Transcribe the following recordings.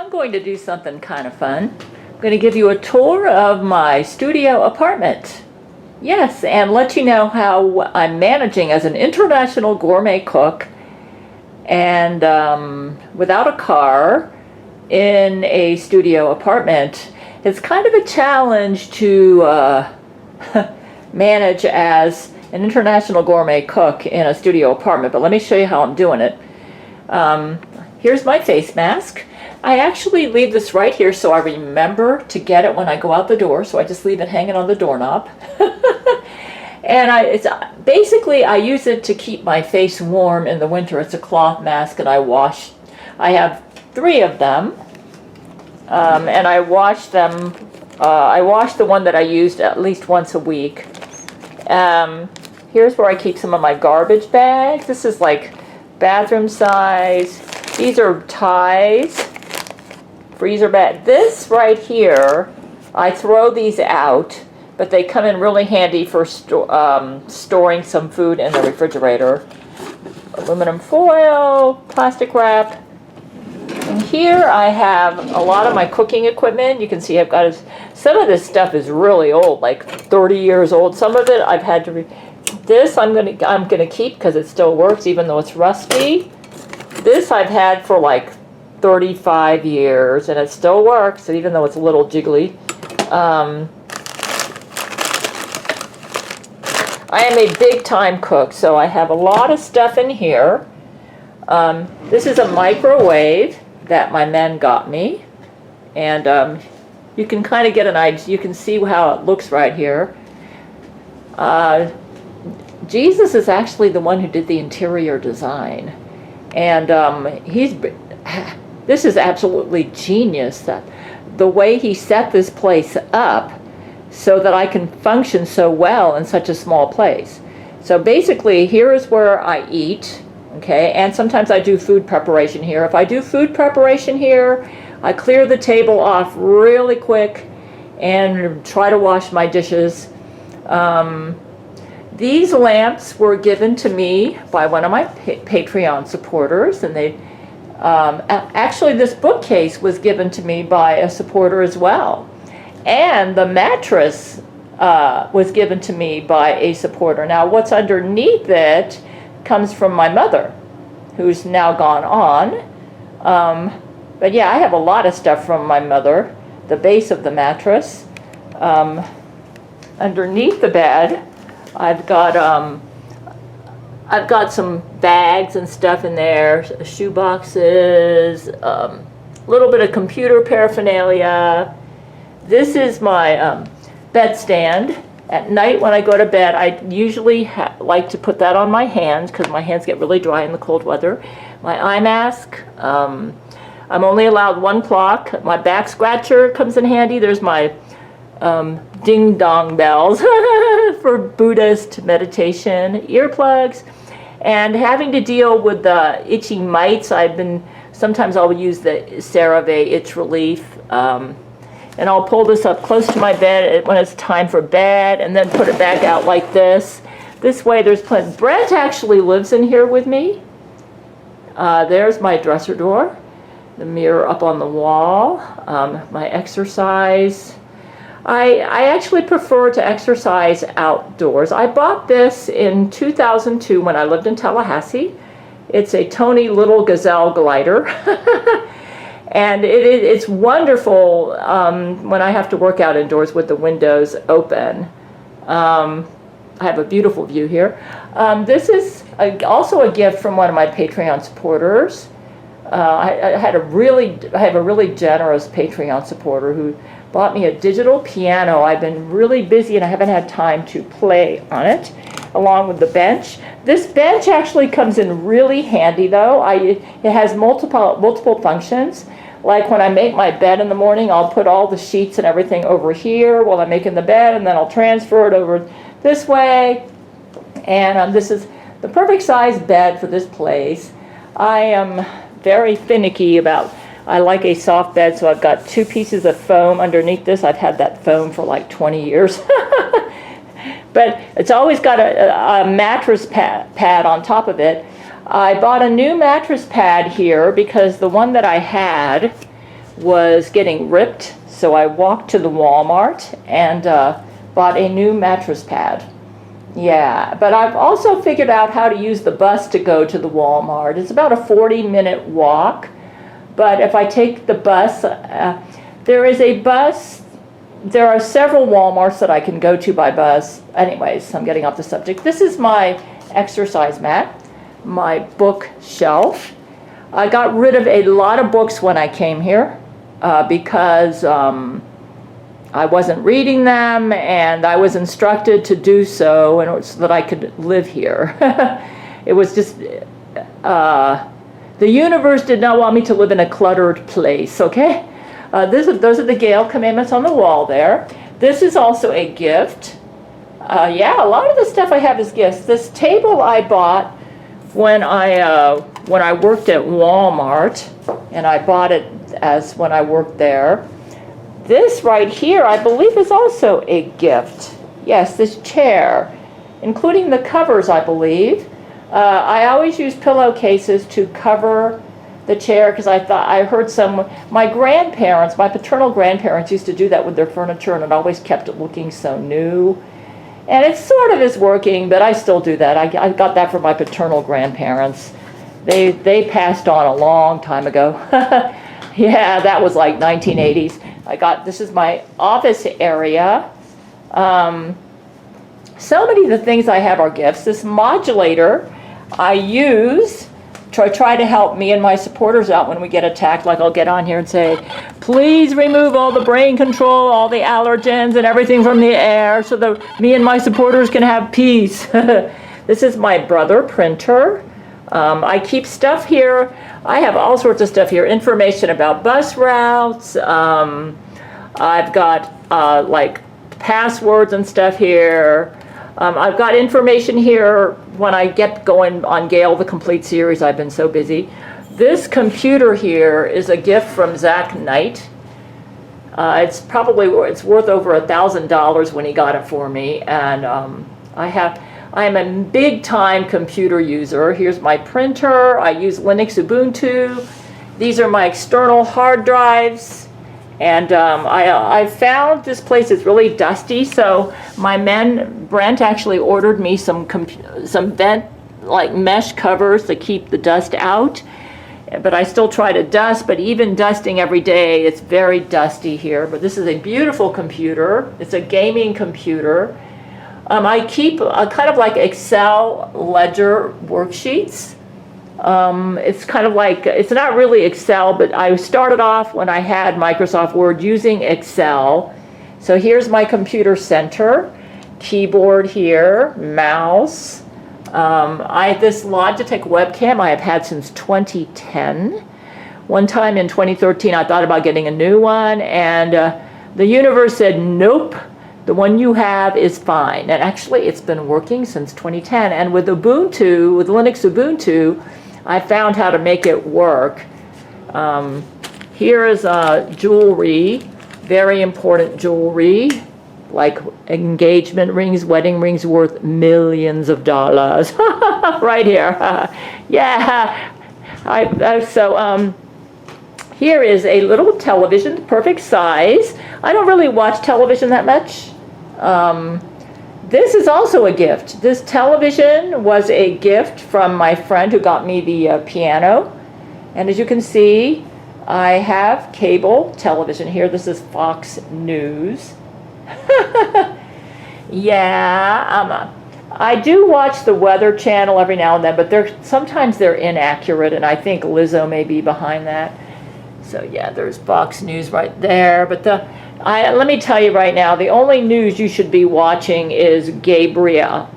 I'm going to do something kind of fun. I'm going to give you a tour of my studio apartment. Yes, and let you know how I'm managing as an international gourmet cook and without a car in a studio apartment. It's kind of a challenge to manage as an international gourmet cook in a studio apartment, but let me show you how I'm doing it. Here's my face mask. I actually leave this right here so I remember to get it when I go out the door, so I just leave it hanging on the doorknob. And basically I use it to keep my face warm in the winter. It's a cloth mask, and I have 3 of them, and I wash them. I wash the one that I used at least once a week. Here's where I keep some of my garbage bags. This is like bathroom size. These are ties, freezer bag. This right here, I throw these out, but they come in really handy for storing some food in the refrigerator. Aluminum foil, plastic wrap. And here I have a lot of my cooking equipment. You can see I've got some of this stuff is really old, like 30 years old. Some of it I've had to this I'm gonna keep because it still works even though it's rusty. This I've had for like 35 years and it still works even though it's a little jiggly. I am a big time cook, so I have a lot of stuff in here. This is a microwave that my men got me, and you can kind of get an idea. You can see how it looks right here. Jesus is actually the one who did the interior design, and this is absolutely genius, that the way he set this place up so that I can function so well in such a small place. So basically here is where I eat, okay, and sometimes I do food preparation here. If I do food preparation here, I clear the table off really quick and try to wash my dishes. These lamps were given to me by one of my Patreon supporters, and they actually this bookcase was given to me by a supporter as well, and the mattress was given to me by a supporter. Now what's underneath it comes from my mother, who's now gone on, but yeah, I have a lot of stuff from my mother. The base of the mattress, underneath the bed, I've got some bags and stuff in there, shoe boxes, a little bit of computer paraphernalia. This is my bedstand. At night when I go to bed, I usually like to put that on my hands because my hands get really dry in the cold weather. My eye mask. I'm only allowed 1 clock. My back scratcher comes in handy. There's my ding dong bells for Buddhist meditation, earplugs, and having to deal with the itchy mites. Sometimes I'll use the CeraVe itch relief, and I'll pull this up close to my bed when it's time for bed, and then put it back out like this. This way there's plenty. Brent actually lives in here with me. There's my dresser door, the mirror up on the wall, my exercise. I actually prefer to exercise outdoors. I bought this in 2002 when I lived in Tallahassee. It's a Tony Little Gazelle glider. And it's wonderful when I have to work out indoors with the windows open. I have a beautiful view here. This is also a gift from one of my Patreon supporters. I have a really generous Patreon supporter who bought me a digital piano. I've been really busy and I haven't had time to play on it, along with the bench. This bench actually comes in really handy though. It has multiple functions. Like when I make my bed in the morning, I'll put all the sheets and everything over here while I'm making the bed, and then I'll transfer it over this way. And this is the perfect size bed for this place. I am very finicky about, I like a soft bed, so I've got 2 pieces of foam underneath this. I've had that foam for like 20 years. But it's always got a mattress pad on top of it. I bought a new mattress pad here because the one that I had was getting ripped, so I walked to the Walmart and bought a new mattress pad. Yeah, but I've also figured out how to use the bus to go to the Walmart. It's about a 40-minute walk, but if I take the bus, there is a bus. There are several Walmarts that I can go to by bus. Anyways, I'm getting off the subject. This is my exercise mat, my bookshelf. I got rid of a lot of books when I came here because I wasn't reading them, and I was instructed to do so in order so that I could live here. It was just, the universe did not want me to live in a cluttered place, okay? Those are the Gail commandments on the wall there. This is also a gift. Yeah, a lot of the stuff I have is gifts. This table I bought when I worked at Walmart, and I bought it as when I worked there. This right here, I believe, is also a gift. Yes, this chair, including the covers, I believe. I always use pillowcases to cover the chair because I heard my grandparents, my paternal grandparents used to do that with their furniture, and it always kept it looking so new. And it sort of is working, but I still do that. I got that from my paternal grandparents. They passed on a long time ago. Yeah, that was like 1980s. This is my office area. So many of the things I have are gifts. This modulator I use to try to help me and my supporters out when we get attacked. Like I'll get on here and say, please remove all the brain control, all the allergens and everything from the air so that me and my supporters can have peace. This is my Brother printer. I keep stuff here. I have all sorts of stuff here. Information about bus routes. I've got like passwords and stuff here. I've got information here when I get going on Gail the Complete series. I've been so busy. This computer here is a gift from Zach Knight. It's worth over $1,000 when he got it for me, and I am a big time computer user. Here's my printer. I use Linux Ubuntu. These are my external hard drives. And I found this place is really dusty, so my man Brent actually ordered me some vent like mesh covers to keep the dust out. But I still try to dust, but even dusting every day, it's very dusty here. But this is a beautiful computer. It's a gaming computer. I keep kind of like Excel ledger worksheets. It's kind of like, it's not really Excel, but I started off when I had Microsoft Word using Excel. So here's my computer center, keyboard here, mouse. This Logitech webcam I have had since 2010. One time in 2013 I thought about getting a new one, and the universe said, nope, the one you have is fine. And actually it's been working since 2010, and with Ubuntu, with Linux Ubuntu, I found how to make it work. Here is jewelry, very important jewelry, like engagement rings, wedding rings worth millions of dollars. Right here. Yeah. Here is a little television, perfect size. I don't really watch television that much. This is also a gift. This television was a gift from my friend who got me the piano. And as you can see, I have cable television here. This is Fox News. Yeah, I do watch the Weather Channel every now and then, but sometimes they're inaccurate, and I think Lizzo may be behind that. So yeah, there's Fox News right there. But let me tell you right now, the only news you should be watching is Gabriel.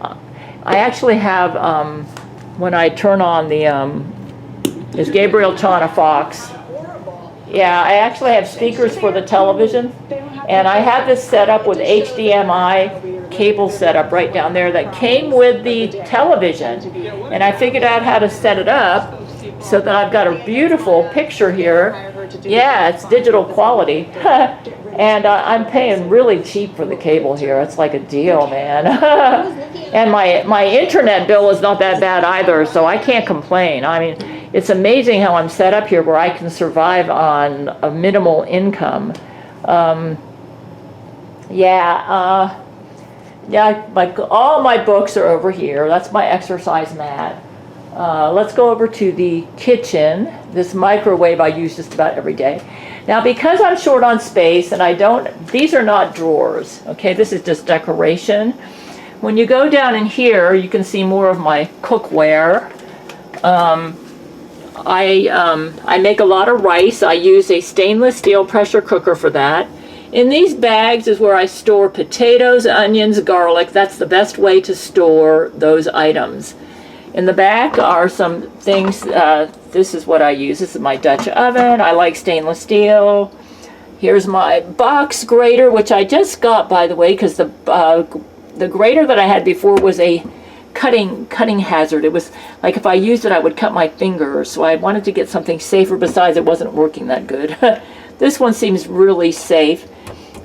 I actually have, when I turn on is Gabriel Chana Fox. Yeah, I actually have speakers for the television, and I have this set up with HDMI cable setup right down there that came with the television, and I figured out how to set it up so that I've got a beautiful picture here. Yeah, it's digital quality. And I'm paying really cheap for the cable here. It's like a deal, man. And my internet bill is not that bad either, so I can't complain. I mean, it's amazing how I'm set up here where I can survive on a minimal income. Yeah, all my books are over here. That's my exercise mat. Let's go over to the kitchen. This microwave I use just about every day. Now, because I'm short on space and these are not drawers, okay? This is just decoration. When you go down in here, you can see more of my cookware. I make a lot of rice. I use a stainless steel pressure cooker for that. In these bags is where I store potatoes, onions, garlic. That's the best way to store those items. In the back are some things. This is what I use. This is my Dutch oven. I like stainless steel. Here's my box grater, which I just got, by the way, because the grater that I had before was a cutting hazard. It was like if I used it, I would cut my fingers. So I wanted to get something safer. Besides, it wasn't working that good. This one seems really safe.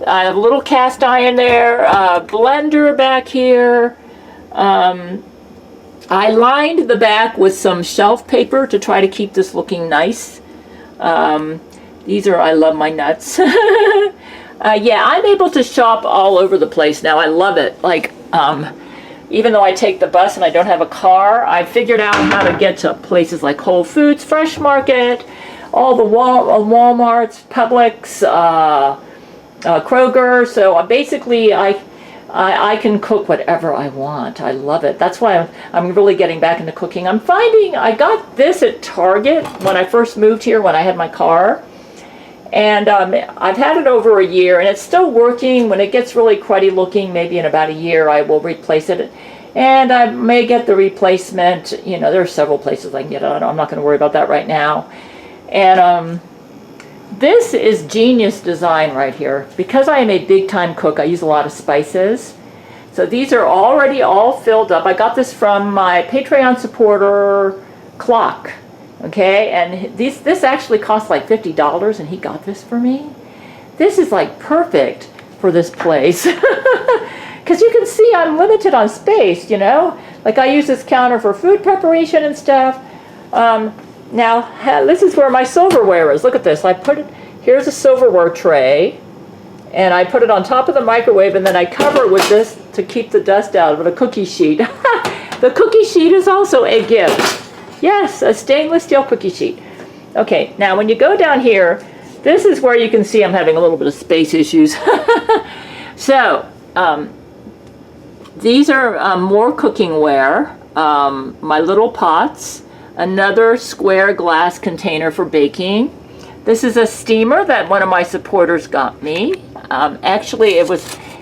I have a little cast iron there, blender back here. I lined the back with some shelf paper to try to keep this looking nice. I love my nuts. Yeah, I'm able to shop all over the place now. I love it. Like, even though I take the bus and I don't have a car, I figured out how to get to places like Whole Foods, Fresh Market, all the Walmarts, Publix, Kroger. So basically, I can cook whatever I want. I love it. That's why I'm really getting back into cooking. I'm finding I got this at Target when I first moved here, when I had my car. And I've had it over a year, and it's still working. When it gets really cruddy looking, maybe in about a year, I will replace it. And I may get the replacement. You know, there are several places I can get it. I'm not going to worry about that right now. And this is genius design right here. Because I am a big-time cook, I use a lot of spices. So these are already all filled up. I got this from my Patreon supporter, Clock. Okay, and this actually cost like $50, and he got this for me. This is like perfect for this place. Because you can see I'm limited on space, you know. Like I use this counter for food preparation and stuff. Now, this is where my silverware is. Look at this. Here's a silverware tray, and I put it on top of the microwave, and then I cover it with this to keep the dust out of it, a cookie sheet. The cookie sheet is also a gift. Yes, a stainless steel cookie sheet. Okay, now when you go down here, this is where you can see I'm having a little bit of space issues. So, these are more cookingware, my little pots, another square glass container for baking. This is a steamer that one of my supporters got me. Actually,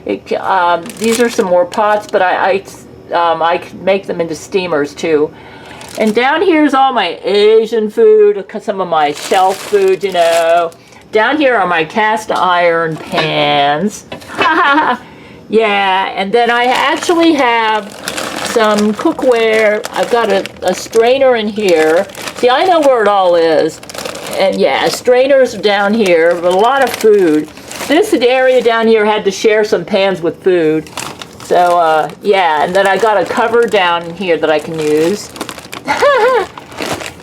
these are some more pots, but I make them into steamers too. And down here's all my Asian food, some of my shelf food, you know. Down here are my cast iron pans. Yeah, and then I actually have some cookware. I've got a strainer in here. See, I know where it all is. And yeah, strainers down here, a lot of food. This area down here had to share some pans with food. So, yeah, and then I got a cover down here that I can use.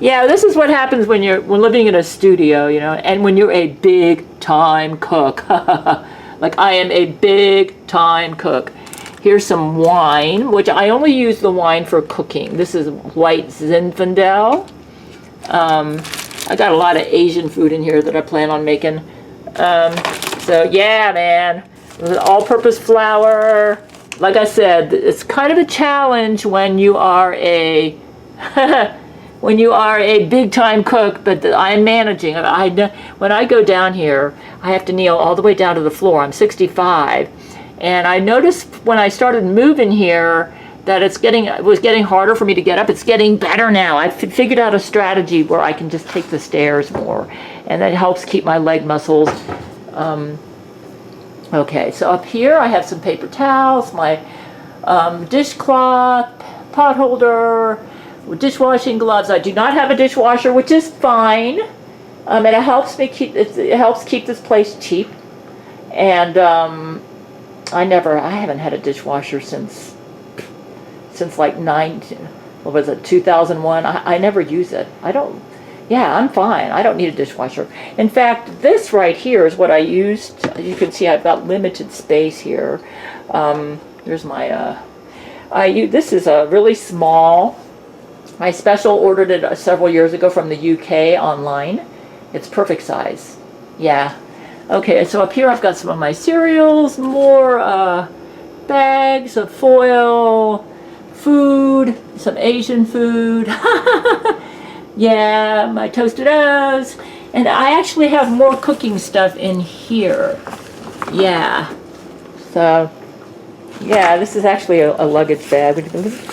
Yeah, this is what happens when living in a studio, you know, and when you're a big-time cook. Like I am a big-time cook. Here's some wine, which I only use the wine for cooking. This is white Zinfandel. I got a lot of Asian food in here that I plan on making. So yeah, man, all-purpose flour. Like I said, it's kind of a challenge when you are a big-time cook, but I'm managing. When I go down here, I have to kneel all the way down to the floor. I'm 65, and I noticed when I started moving here that it was getting harder for me to get up. It's getting better now. I've figured out a strategy where I can just take the stairs more, and that helps keep my leg muscles. Okay, so up here I have some paper towels, my dishcloth, pot holder, dishwashing gloves. I do not have a dishwasher, which is fine, and it helps keep this place cheap. And I haven't had a dishwasher since like 2001. I never use it. I don't Yeah, I'm fine. I don't need a dishwasher. In fact, this right here is what I used. You can see I've got limited space here. There's my, this is a really small. I special ordered it several years ago from the UK online. It's perfect size. Yeah. Okay, so up here I've got some of my cereals, more bags of foil, food, some Asian food. Yeah, my toasted oats. And I actually have more cooking stuff in here. Yeah. So, yeah, this is actually a luggage bag. Would you believe it?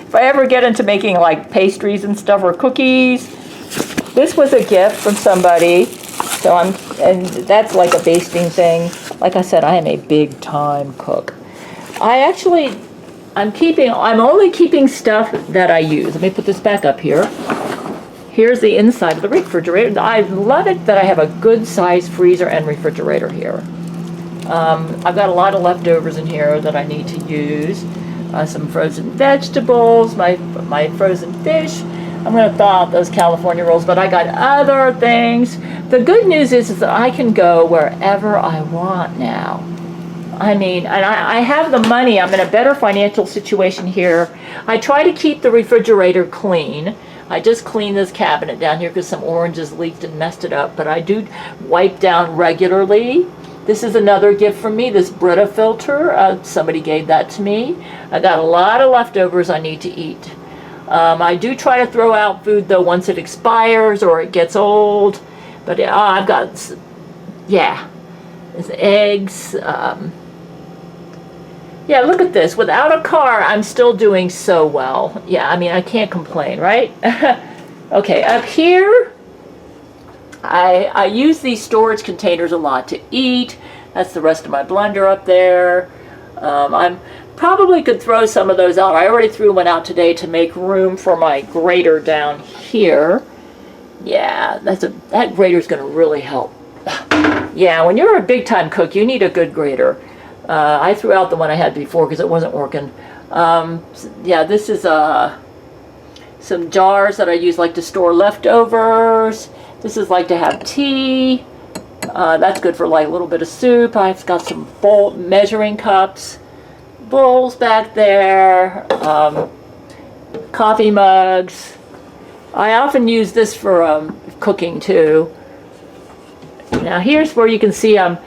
If I ever get into making like pastries and stuff or cookies, this was a gift from somebody. So and that's like a basting thing. Like I said, I am a big time cook. I'm only keeping stuff that I use. Let me put this back up here. Here's the inside of the refrigerator. I love it that I have a good sized freezer and refrigerator here. I've got a lot of leftovers in here that I need to use. Some frozen vegetables, my frozen fish. I'm going to thaw out those California rolls, but I got other things. The good news is that I can go wherever I want now. I mean, and I have the money. I'm in a better financial situation here. I try to keep the refrigerator clean. I just cleaned this cabinet down here because some oranges leaked and messed it up, but I do wipe down regularly. This is another gift from me, this Brita filter. Somebody gave that to me. I got a lot of leftovers I need to eat. I do try to throw out food, though, once it expires or it gets old. But I've got, yeah, there's eggs. Yeah, look at this. Without a car, I'm still doing so well. Yeah, I mean, I can't complain, right? Okay, up here, I use these storage containers a lot to eat. That's the rest of my blender up there. I'm probably could throw some of those out. I already threw one out today to make room for my grater down here. Yeah, that grater's going to really help. Yeah, when you're a big-time cook, you need a good grater. I threw out the one I had before because it wasn't working. Yeah, this is some jars that I use like to store leftovers. This is like to have tea. That's good for like a little bit of soup. I've got some bowl measuring cups, bowls back there, coffee mugs. I often use this for cooking too. Now here's where you can see I'm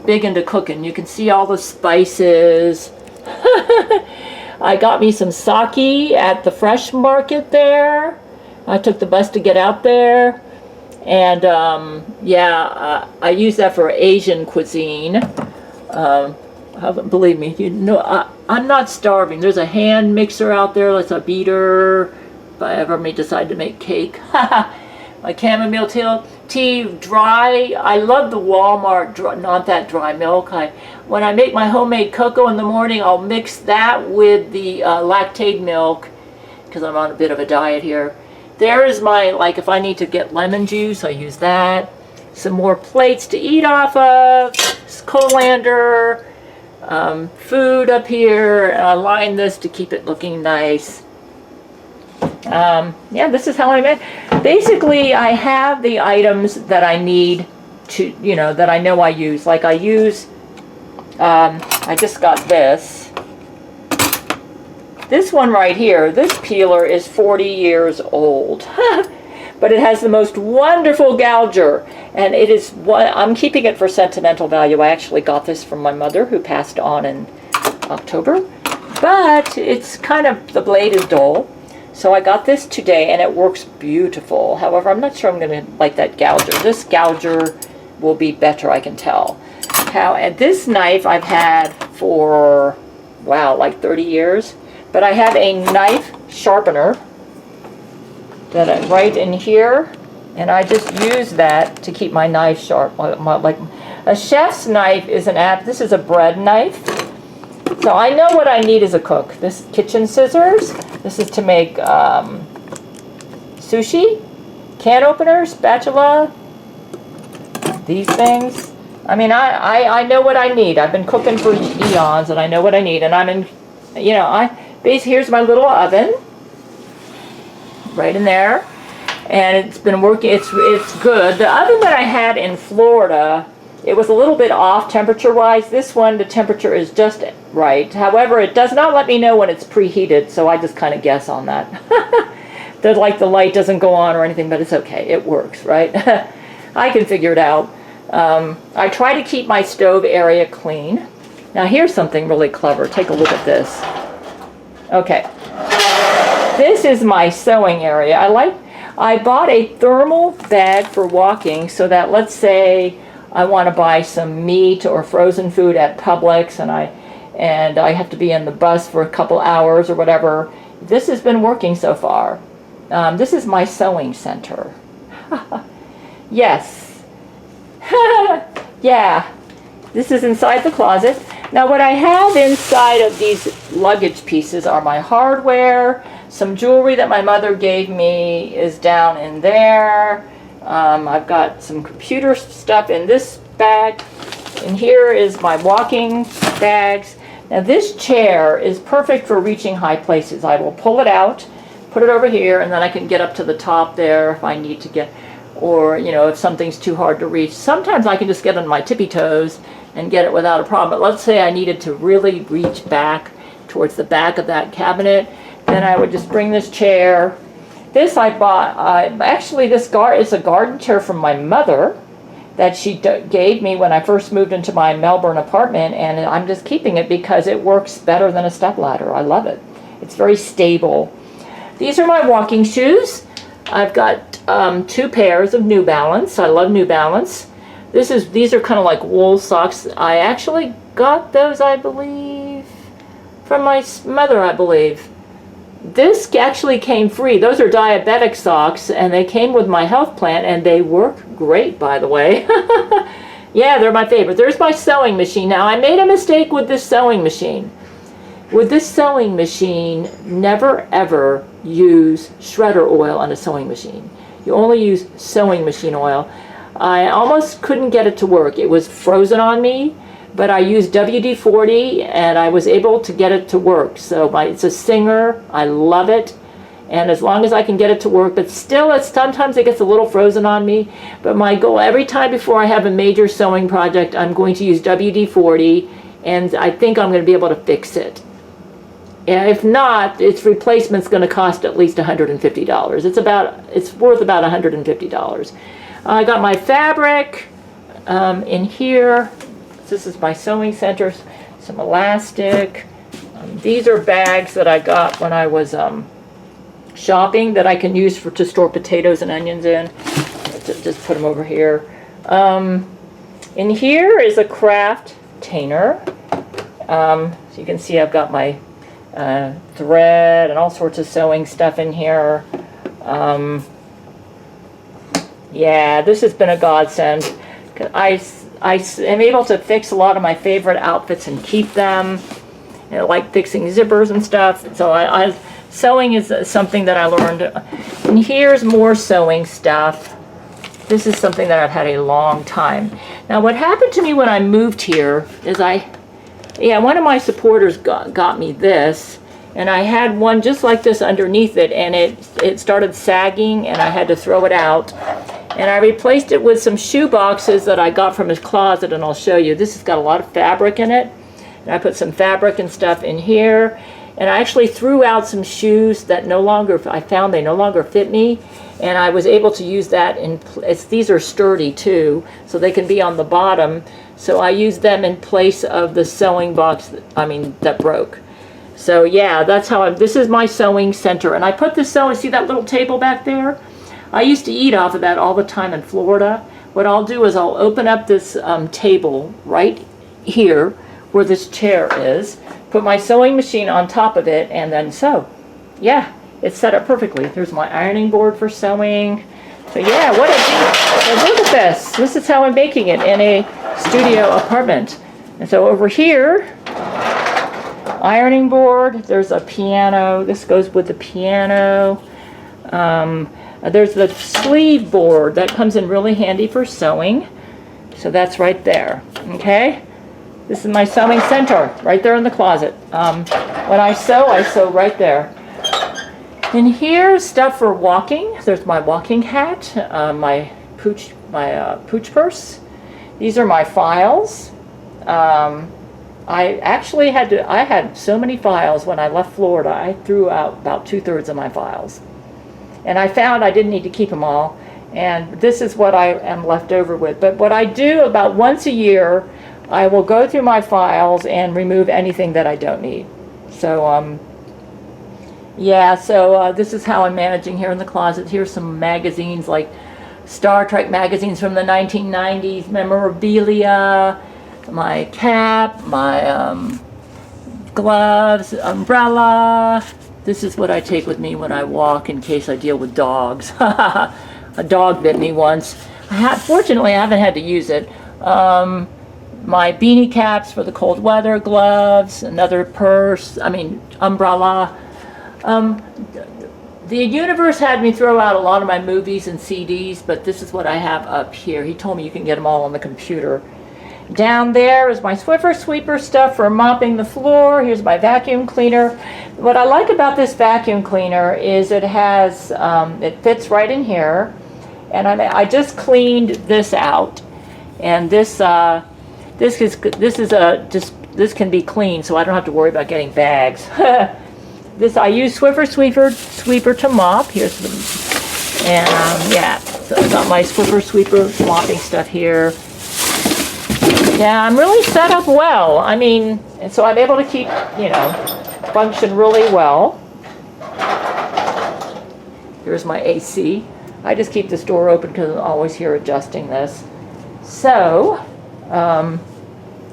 big into cooking. You can see all the spices. I got me some sake at the fresh market there. I took the bus to get out there. And yeah, I use that for Asian cuisine. Believe me, you know, I'm not starving. There's a hand mixer out there. That's a beater. If I ever may decide to make cake. My chamomile tea, dry. I love the Walmart, not that dry milk. When I make my homemade cocoa in the morning, I'll mix that with the lactate milk because I'm on a bit of a diet here. There is my, like if I need to get lemon juice, I use that. Some more plates to eat off of, colander, food up here. And I line this to keep it looking nice. Yeah, this is how I make. Basically, I have the items that I need to, you know, that I know I use. Like I use, I just got this. This one right here, this peeler is 40 years old. But it has the most wonderful gouger. And it is I'm keeping it for sentimental value. I actually got this from my mother who passed on in October. But it's kind of, the blade is dull. So I got this today and it works beautiful. However, I'm not sure I'm going to like that gouger. This gouger will be better, I can tell. And this knife I've had for, wow, like 30 years. But I have a knife sharpener that I right in here. And I just use that to keep my knife sharp. Like a chef's knife is this is a bread knife. So I know what I need as a cook. This kitchen scissors. This is to make sushi, can opener, spatula, these things. I mean, I know what I need. I've been cooking for eons and I know what I need. And I'm in, you know, here's my little oven. Right in there. and it's been working. It's good. The oven that I had in Florida, it was a little bit off temperature-wise. This one, the temperature is just right. However, it does not let me know when it's preheated, so I just kind of guess on that. The light doesn't go on or anything, but it's okay. It works, right? I can figure it out. I try to keep my stove area clean. Now here's something really clever. Take a look at this. Okay. This is my sewing area. I bought a thermal bag for walking so that, let's say I want to buy some meat or frozen food at Publix and I have to be in the bus for a couple hours or whatever. This has been working so far. This is my sewing center. Yes. Yeah. This is inside the closet. Now what I have inside of these luggage pieces are my hardware. Some jewelry that my mother gave me is down in there. I've got some computer stuff in this bag. And here is my walking bags. Now this chair is perfect for reaching high places. I will pull it out, put it over here, and then I can get up to the top there if I need to get, or if something's too hard to reach. Sometimes I can just get on my tippy toes and get it without a problem. But let's say I needed to really reach back towards the back of that cabinet, then I would just bring this chair. This I bought, actually this is a garden chair from my mother that she gave me when I first moved into my Melbourne apartment, and I'm just keeping it because it works better than a stepladder. I love it. It's very stable. These are my walking shoes. I've got 2 pairs of New Balance. I love New Balance. These are kind of like wool socks. I actually got those, I believe, from my mother, I believe. This actually came free. Those are diabetic socks, and they came with my health plan, and they work great, by the way. Yeah, they're my favorite. There's my sewing machine. Now, I made a mistake with this sewing machine. With this sewing machine, never ever use shredder oil on a sewing machine. You only use sewing machine oil. I almost couldn't get it to work. It was frozen on me, but I used WD-40 and I was able to get it to work. So it's a Singer. I love it. And as long as I can get it to work, but still sometimes it gets a little frozen on me. But my goal every time before I have a major sewing project, I'm going to use WD-40, and I think I'm going to be able to fix it. And if not, its replacement's going to cost at least $150. It's worth about $150. I got my fabric in here. This is my sewing center. Some elastic. These are bags that I got when I was shopping that I can use to store potatoes and onions in. Just put them over here. In here is a craft container. So you can see I've got my thread and all sorts of sewing stuff in here. Yeah, this has been a godsend. I am able to fix a lot of my favorite outfits and keep them. I like fixing zippers and stuff. So sewing is something that I learned. And here's more sewing stuff. This is something that I've had a long time. Now what happened to me when I moved here is one of my supporters got me this, and I had one just like this underneath it, and it started sagging and I had to throw it out. And I replaced it with some shoe boxes that I got from his closet, and I'll show you. This has got a lot of fabric in it. And I put some fabric and stuff in here. And I actually threw out some shoes that I found they no longer fit me. And I was able to use that these are sturdy too, so they can be on the bottom. So I used them in place of the sewing box, that broke. So yeah, that's how this is my sewing center. And I put the see that little table back there? I used to eat off of that all the time in Florida. What I'll do is I'll open up this table right here where this chair is, put my sewing machine on top of it, and then sew. Yeah, it's set up perfectly. There's my ironing board for sewing. So yeah, look at this. This is how I'm making it in a studio apartment. And so over here, ironing board, there's a piano. This goes with the piano. There's the sleeve board that comes in really handy for sewing. So that's right there, okay? This is my sewing center, right there in the closet. When I sew right there. And here's stuff for walking. There's my walking hat, my pooch purse. These are my files. I actually I had so many files when I left Florida. I threw out about 2/3 of my files. And I found I didn't need to keep them all. And this is what I am left over with. But what I do about once a year, I will go through my files and remove anything that I don't need. So, yeah, so this is how I'm managing here in the closet. Here's some magazines like Star Trek magazines from the 1990s, memorabilia, my cap, my gloves, umbrella. This is what I take with me when I walk in case I deal with dogs. A dog bit me once. Fortunately, I haven't had to use it. My beanie caps for the cold weather, gloves, another purse, umbrella. The universe had me throw out a lot of my movies and CDs, but this is what I have up here. He told me you can get them all on the computer. Down there is my Swiffer sweeper stuff for mopping the floor. Here's my vacuum cleaner. What I like about this vacuum cleaner is it has, it fits right in here. And I just cleaned this out, and this can be cleaned, so I don't have to worry about getting bags. I use Swiffer sweeper to mop. Here's the, and yeah, so I got my Swiffer sweeper mopping stuff here. Yeah, I'm really set up well. And so I'm able to keep, function really well. Here's my AC. I just keep this door open because I'm always here adjusting this. So,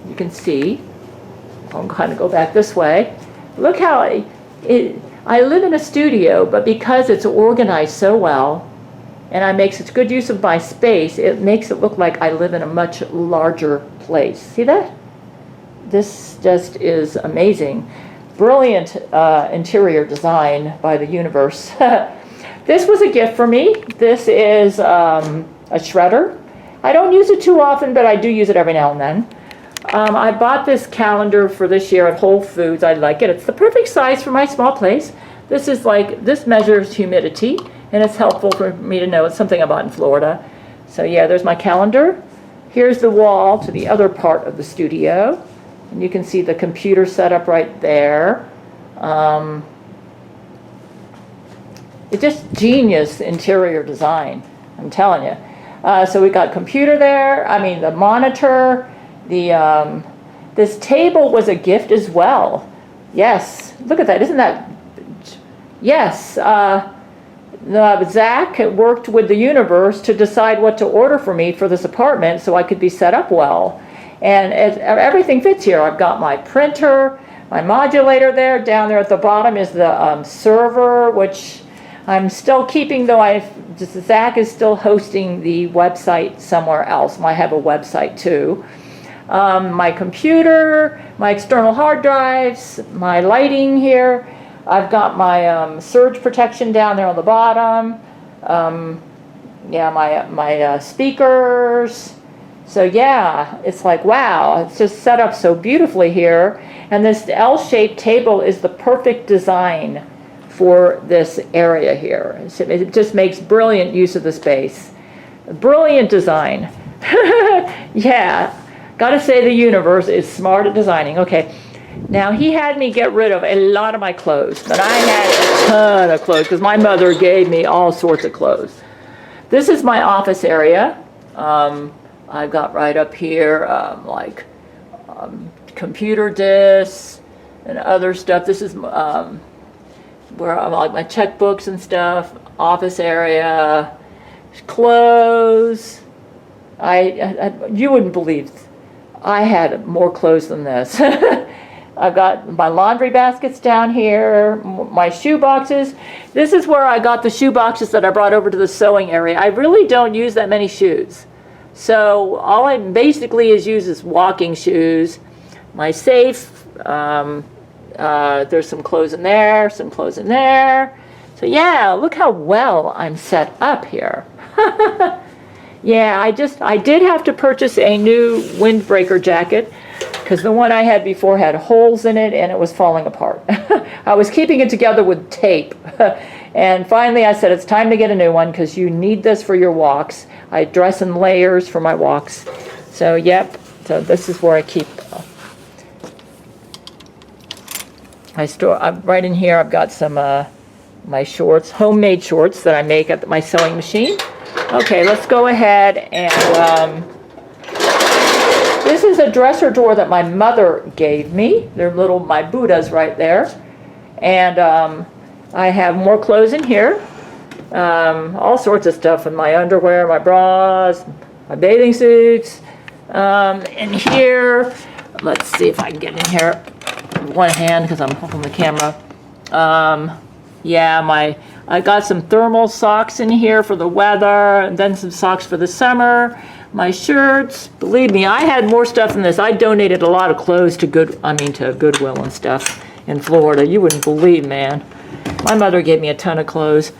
you can see, I'll kind of go back this way. Look how I live in a studio, but because it's organized so well, and I make such good use of my space, it makes it look like I live in a much larger place. See that? This just is amazing. Brilliant interior design by the universe. This was a gift for me. This is a shredder. I don't use it too often, but I do use it every now and then. I bought this calendar for this year at Whole Foods. I like it. It's the perfect size for my small place. This measures humidity, and it's helpful for me to know. It's something I bought in Florida. So yeah, there's my calendar. Here's the wall to the other part of the studio. And you can see the computer set up right there. It's just genius interior design, I'm telling you. So we got computer there, the monitor, this table was a gift as well. Yes, look at that, isn't that, yes. Zach worked with the universe to decide what to order for me for this apartment so I could be set up well. And everything fits here. I've got my printer, my modulator there. Down there at the bottom is the server, which I'm still keeping, though Zach is still hosting the website somewhere else. I have a website too. My computer, my external hard drives, my lighting here. I've got my surge protection down there on the bottom. Yeah, my speakers. So yeah, it's like, wow, it's just set up so beautifully here. And this L-shaped table is the perfect design for this area here. It just makes brilliant use of the space. Brilliant design. Yeah, gotta say the universe is smart at designing. Okay, now he had me get rid of a lot of my clothes, but I had a ton of clothes because my mother gave me all sorts of clothes. This is my office area. I've got right up here computer disks and other stuff. This is where I like my checkbooks and stuff, office area, clothes. You wouldn't believe I had more clothes than this. I've got my laundry baskets down here, my shoe boxes. This is where I got the shoe boxes that I brought over to the sewing area. I really don't use that many shoes. So all I basically use is walking shoes, my safe, there's some clothes in there, some clothes in there. So yeah, look how well I'm set up here. Yeah, I did have to purchase a new windbreaker jacket because the one I had before had holes in it and it was falling apart. I was keeping it together with tape And finally I said, it's time to get a new one because you need this for your walks. I dress in layers for my walks. So, yep. So this is where I keep. I store right in here. I've got some my shorts, homemade shorts that I make at my sewing machine. Okay, let's go ahead and. This is a dresser drawer that my mother gave me. They're my Buddhas right there. And I have more clothes in here. All sorts of stuff in my underwear, my bras, my bathing suits. In here, let's see if I can get in here with one hand because I'm holding the camera. Yeah, I got some thermal socks in here for the weather, and then some socks for the summer. My shirts, believe me, I had more stuff than this. I donated a lot of clothes to Goodwill and stuff in Florida. You wouldn't believe, man. My mother gave me a ton of clothes.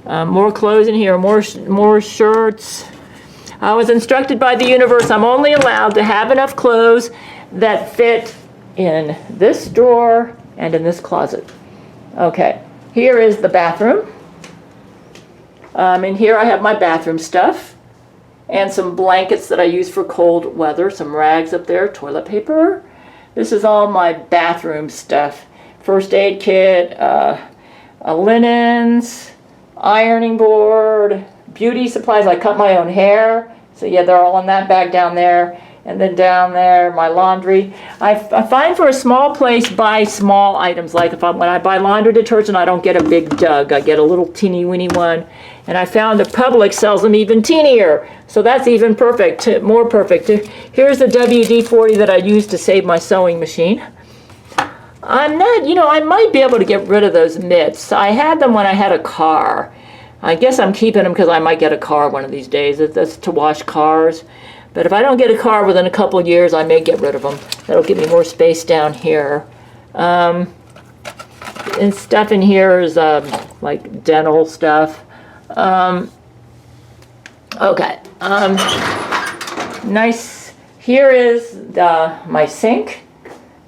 More clothes in here, more shirts. I was instructed by the universe I'm only allowed to have enough clothes that fit in this drawer and in this closet. Okay, here is the bathroom. In here I have my bathroom stuff. And some blankets that I use for cold weather, some rags up there, toilet paper. This is all my bathroom stuff. First aid kit, linens, ironing board, beauty supplies. I cut my own hair. So yeah, they're all in that bag down there. And then down there, my laundry. I find for a small place, buy small items. Like when I buy laundry detergent, I don't get a big jug. I get a little teeny weeny one. And I found that Publix sells them even teenier. So that's even perfect, more perfect. Here's the WD-40 that I use to save my sewing machine. I'm not, I might be able to get rid of those mitts. I had them when I had a car. I guess I'm keeping them because I might get a car one of these days. That's to wash cars. But if I don't get a car within a couple of years, I may get rid of them. That'll give me more space down here. And stuff in here is like dental stuff. Okay. Nice. Here is my sink.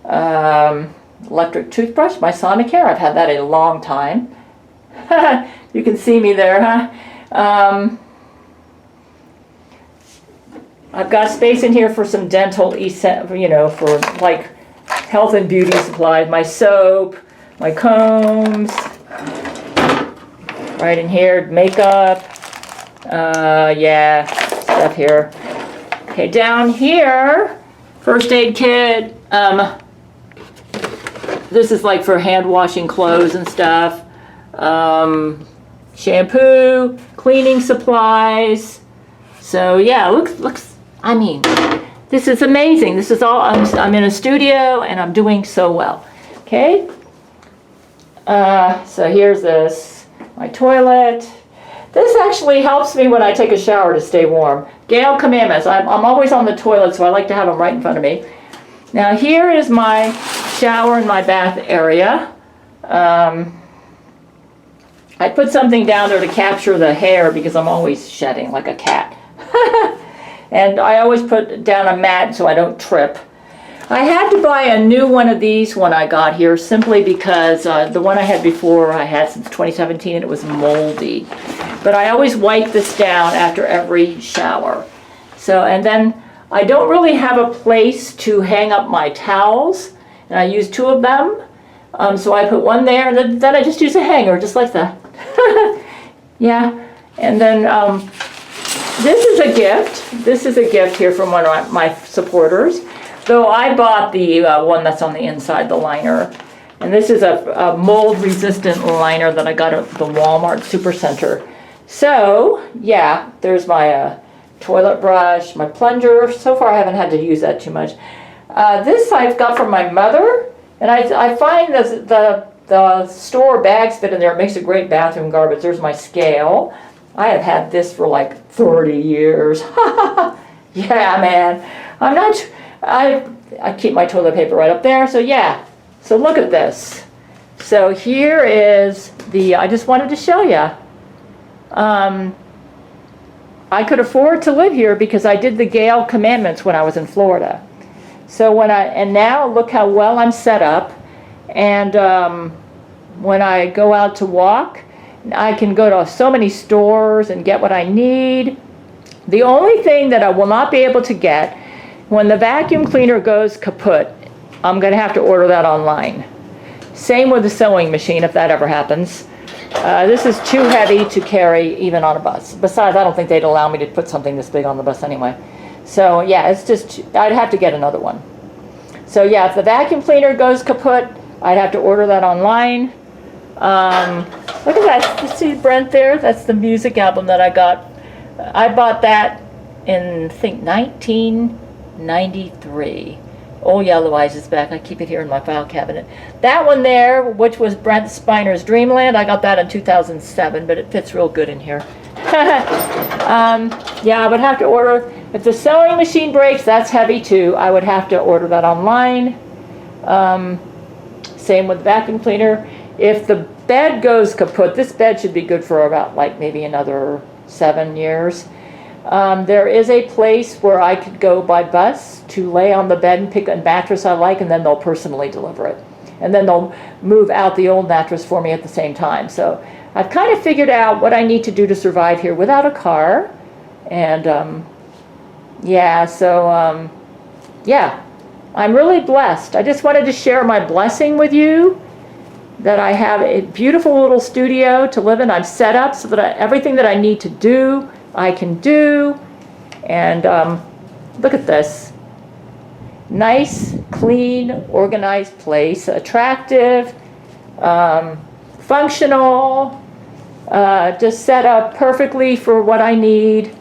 Electric toothbrush, my Sonicare. I've had that a long time. You can see me there, huh? I've got space in here for some dental, for like health and beauty supplies. My soap, my combs. Right in here, makeup. Yeah, stuff here. Okay, down here, first aid kit. This is like for hand washing clothes and stuff. Shampoo, cleaning supplies. So yeah, looks. I mean, this is amazing. This is all. I'm in a studio and I'm doing so well. Okay. So here's this. My toilet. This actually helps me when I take a shower to stay warm. Gail commandments. I'm always on the toilet, so I like to have them right in front of me. Now here is my shower and my bath area. I put something down there to capture the hair because I'm always shedding like a cat. And I always put down a mat so I don't trip. I had to buy a new one of these when I got here simply because the one I had before I had since 2017 and it was moldy. But I always wipe this down after every shower. So, and then I don't really have a place to hang up my towels, and I use two of them. So I put one there, and then I just use a hanger, just like that. Yeah, and then this is a gift. This is a gift here from one of my supporters. Though I bought the one that's on the inside, the liner. And this is a mold-resistant liner that I got at the Walmart Supercenter. So, yeah, there's my toilet brush, my plunger. So far I haven't had to use that too much. This I've got from my mother. And I find the store bags fit in there. It makes a great bathroom garbage. There's my scale. I have had this for like 30 years. Yeah, man. I'm not... I keep my toilet paper right up there, so yeah. So look at this. So here is the, I just wanted to show you. I could afford to live here because I did the Gail commandments when I was in Florida. So and now look how well I'm set up. And when I go out to walk, I can go to so many stores and get what I need. The only thing that I will not be able to get, when the vacuum cleaner goes kaput, I'm going to have to order that online. Same with the sewing machine, if that ever happens. This is too heavy to carry even on a bus. Besides, I don't think they'd allow me to put something this big on the bus anyway. So yeah, it's just, I'd have to get another one. So yeah, if the vacuum cleaner goes kaput, I'd have to order that online. Look at that, you see Brent there? That's the music album that I got. I bought that in, I think, 1993. Old Yellow Eyes is back. I keep it here in my file cabinet. That one there, which was Brent Spiner's Dreamland, I got that in 2007, but it fits real good in here. Yeah, I would have to order, if the sewing machine breaks, that's heavy too. I would have to order that online. Same with the vacuum cleaner. If the bed goes kaput, this bed should be good for about like maybe another 7 years. There is a place where I could go by bus to lay on the bed and pick a mattress I like, and then they'll personally deliver it. And then they'll move out the old mattress for me at the same time. So I've kind of figured out what I need to do to survive here without a car. And yeah, so yeah, I'm really blessed. I just wanted to share my blessing with you, that I have a beautiful little studio to live in. I've set up so that everything that I need to do, I can do. And look at this. Nice, clean, organized place. Attractive, functional, just set up perfectly for what I need.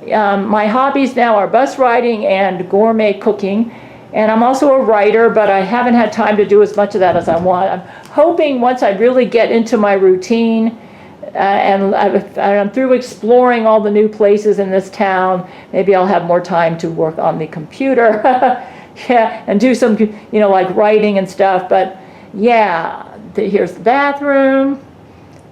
My hobbies now are bus riding and gourmet cooking. And I'm also a writer, but I haven't had time to do as much of that as I want. I'm hoping once I really get into my routine, and I'm through exploring all the new places in this town, maybe I'll have more time to work on the computer, yeah, and do some, like writing and stuff. But yeah, here's the bathroom.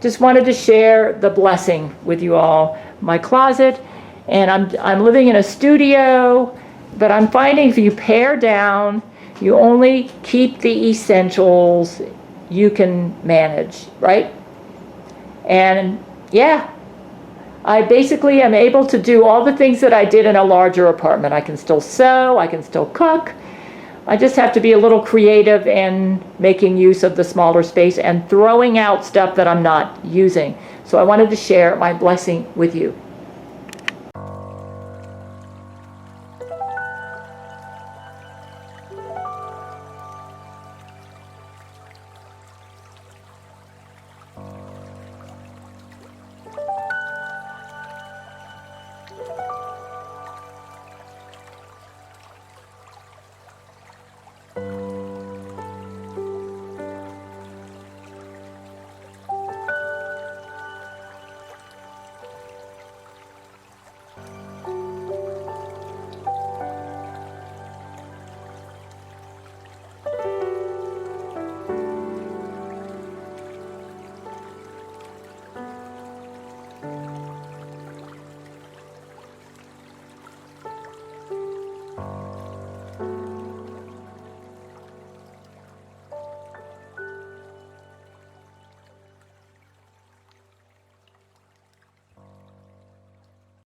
Just wanted to share the blessing with you all. My closet, and I'm living in a studio, but I'm finding if you pare down, you only keep the essentials you can manage, right? And yeah, I basically am able to do all the things that I did in a larger apartment. I can still sew, I can still cook. I just have to be a little creative in making use of the smaller space and throwing out stuff that I'm not using. So I wanted to share my blessing with you.